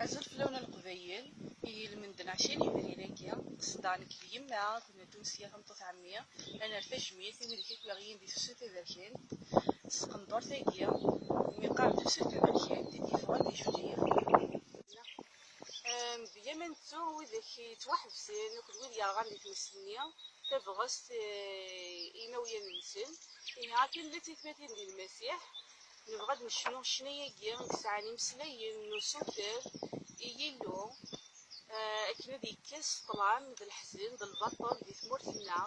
أزل فلونا القبايل المندن عشان يبريراكيا صدانك اليما كنا تونسية خمطة عمية أنا الفجمية ويدي كيك باغيين دي تسوت بركان سقندور تاكيا ويقام تسوت بركان دي فوان دي جوجيا بيمن تو وذاك توحبسن وكل ويد يرغم دي تمسلنيا تبغس إيماويا ننسن إنها كان لا تثباتين ديال المسيح نبغى نشنو شناياكيا نسعاني مسلاين نوصوتر يلو أكنا دي كاس طلعان د الحزن د البطل دي ثمورتنا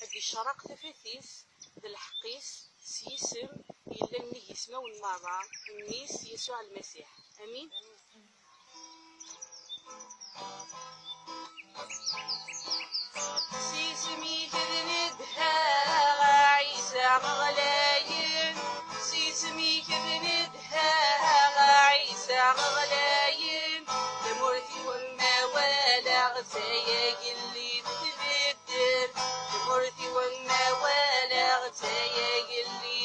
هادي شراق تفاثيس د الحقيس سيسم إلا اللي يسماو المرة النيس يسوع المسيح أمين. سيسمي كذندها عيسى مغلاين سيسمي كذندها عيسى مغلاين لمرتي وما ولا غتايا اللي تبدل لمرتي وما ولا غتايا اللي